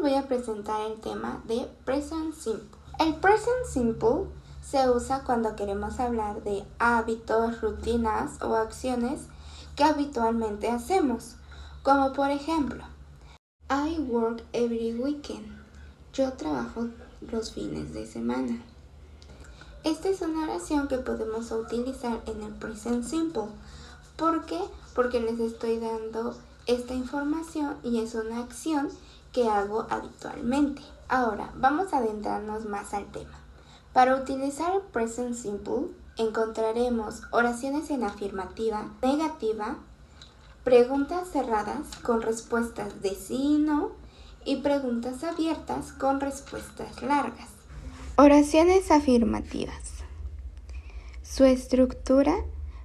voy a presentar el tema de Present Simple. El Present Simple se usa cuando queremos hablar de hábitos, rutinas o acciones que habitualmente hacemos, como por ejemplo, I work every weekend. Yo trabajo los fines de semana. Esta es una oración que podemos utilizar en el Present Simple. ¿Por qué? Porque les estoy dando esta información y es una acción que hago habitualmente. Ahora, vamos a adentrarnos más al tema. Para utilizar el Present Simple, encontraremos oraciones en afirmativa, negativa, preguntas cerradas con respuestas de sí y no y preguntas abiertas con respuestas largas. Oraciones afirmativas. Su estructura,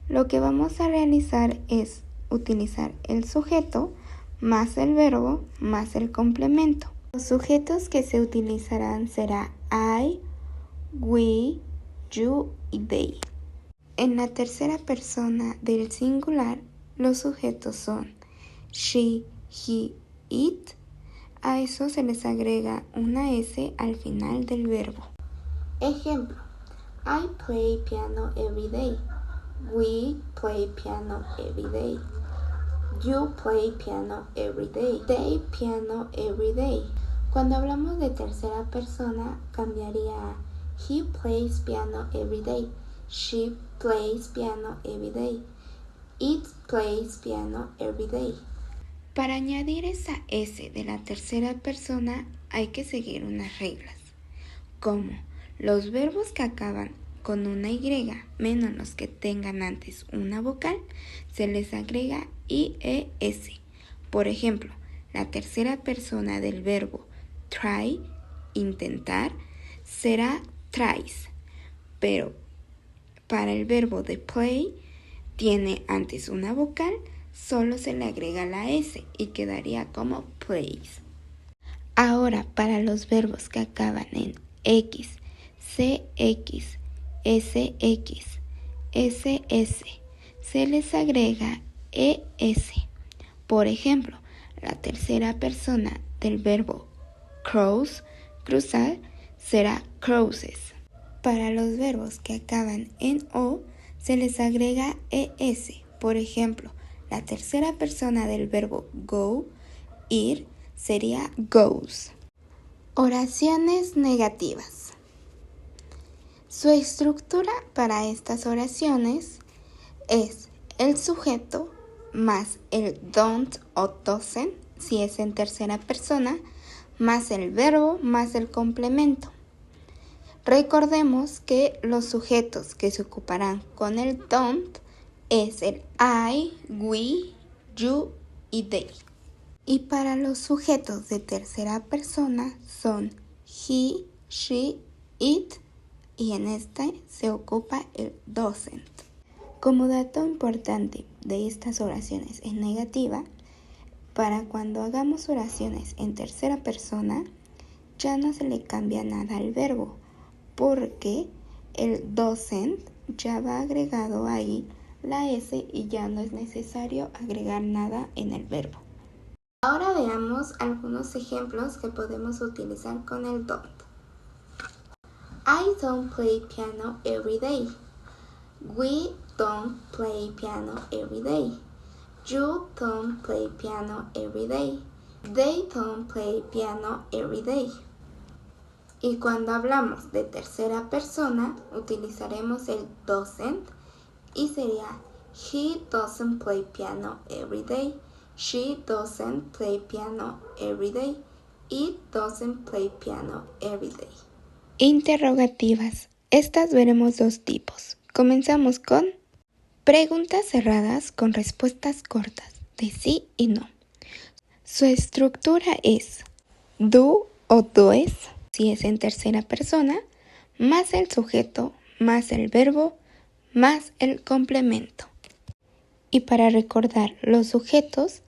lo que vamos a realizar es utilizar el sujeto más el verbo más el complemento. Los sujetos que se utilizarán será I, we, you y they. En la tercera persona del singular, los sujetos son she, he, it. A eso se les agrega una S al final del verbo. Ejemplo, I play piano every day. We play piano every day. You play piano every day. They piano every day. Cuando hablamos de tercera persona, cambiaría a he plays piano every day. She plays piano every day. It plays piano every day. Para añadir esa S de la tercera persona hay que seguir unas reglas, como los verbos que acaban con una Y menos los que tengan antes una vocal, se les agrega IES. Por ejemplo, la tercera persona del verbo try, intentar, será tries, pero para el verbo de play tiene antes una vocal, solo se le agrega la S y quedaría como plays. Ahora, para los verbos que acaban en X, CX, SX, SS, se les agrega ES. Por ejemplo, la tercera persona del verbo cross, cruzar, será crosses. Para los verbos que acaban en O, se les agrega ES. Por ejemplo, la tercera persona del verbo go, ir, sería goes. Oraciones negativas. Su estructura para estas oraciones es el sujeto más el don't o doesn't, si es en tercera persona, más el verbo más el complemento. Recordemos que los sujetos que se ocuparán con el don't es el I, we, you y they. Y para los sujetos de tercera persona son he, she, it y en este se ocupa el doesn't. Como dato importante de estas oraciones en negativa, para cuando hagamos oraciones en tercera persona, ya no se le cambia nada al verbo, porque el doesn't ya va agregado ahí la S y ya no es necesario agregar nada en el verbo. Ahora veamos algunos ejemplos que podemos utilizar con el don't. I don't play piano every day. We don't play piano every day. You don't play piano every day. They don't play piano every day. Y cuando hablamos de tercera persona, utilizaremos el doesn't y sería he doesn't play piano every day. She doesn't play piano every day. It doesn't play piano every day. Interrogativas. Estas veremos dos tipos. Comenzamos con preguntas cerradas con respuestas cortas de sí y no. Su estructura es do o does, si es en tercera persona, más el sujeto, más el verbo, más el complemento. Y para recordar los sujetos,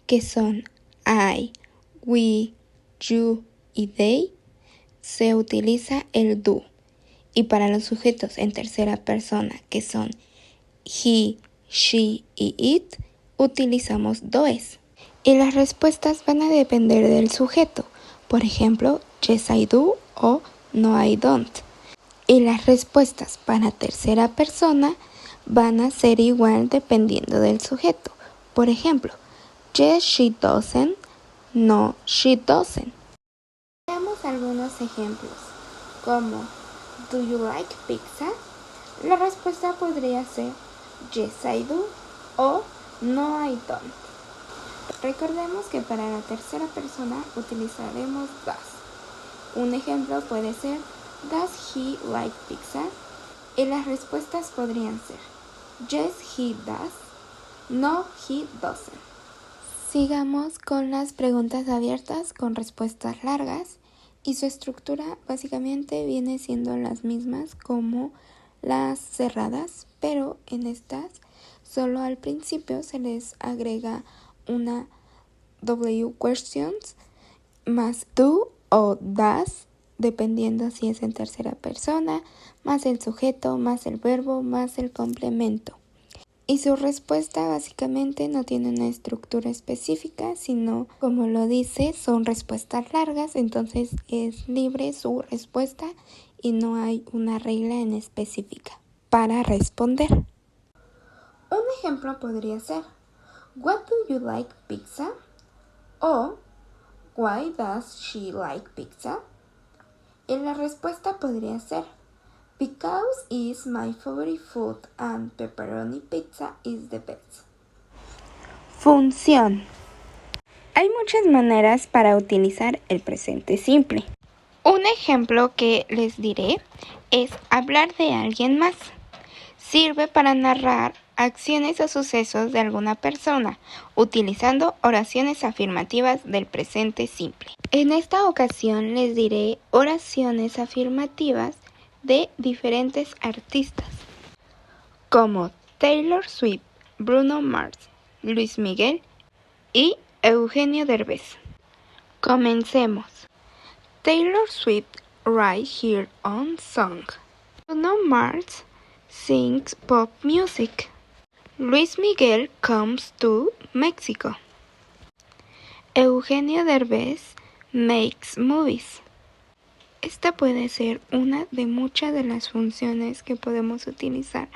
que son I, we, you y they, se utiliza el do. Y para los sujetos en tercera persona, que son he, she y it, utilizamos does. Y las respuestas van a depender del sujeto. Por ejemplo, yes I do o no I don't. Y las respuestas para tercera persona van a ser igual dependiendo del sujeto. Por ejemplo, yes she doesn't, no she doesn't. Veamos algunos ejemplos, como do you like pizza? La respuesta podría ser yes I do o no I don't. Recordemos que para la tercera persona utilizaremos does. Un ejemplo puede ser does he like pizza? Y las respuestas podrían ser yes he does, no he doesn't. Sigamos con las preguntas abiertas con respuestas largas y su estructura básicamente viene siendo las mismas como las cerradas, pero en estas solo al principio se les agrega una W questions más do o does, dependiendo si es en tercera persona, más el sujeto, más el verbo, más el complemento. Y su respuesta básicamente no tiene una estructura específica, sino, como lo dice, son respuestas largas, entonces es libre su respuesta y no hay una regla en específica para responder. Un ejemplo podría ser, What do you like pizza? O Why does she like pizza? Y la respuesta podría ser, Because it's my favorite food and pepperoni pizza is the best. Función. Hay muchas maneras para utilizar el presente simple. Un ejemplo que les diré es hablar de alguien más. Sirve para narrar acciones o sucesos de alguna persona, utilizando oraciones afirmativas del presente simple. En esta ocasión les diré oraciones afirmativas de diferentes artistas, como Taylor Swift, Bruno Mars, Luis Miguel y Eugenio Derbez. Comencemos. Taylor Swift right here on song. Bruno Mars sings pop music. Luis Miguel comes to Mexico. Eugenio Derbez makes movies. Esta puede ser una de muchas de las funciones que podemos utilizar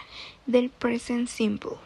del present simple.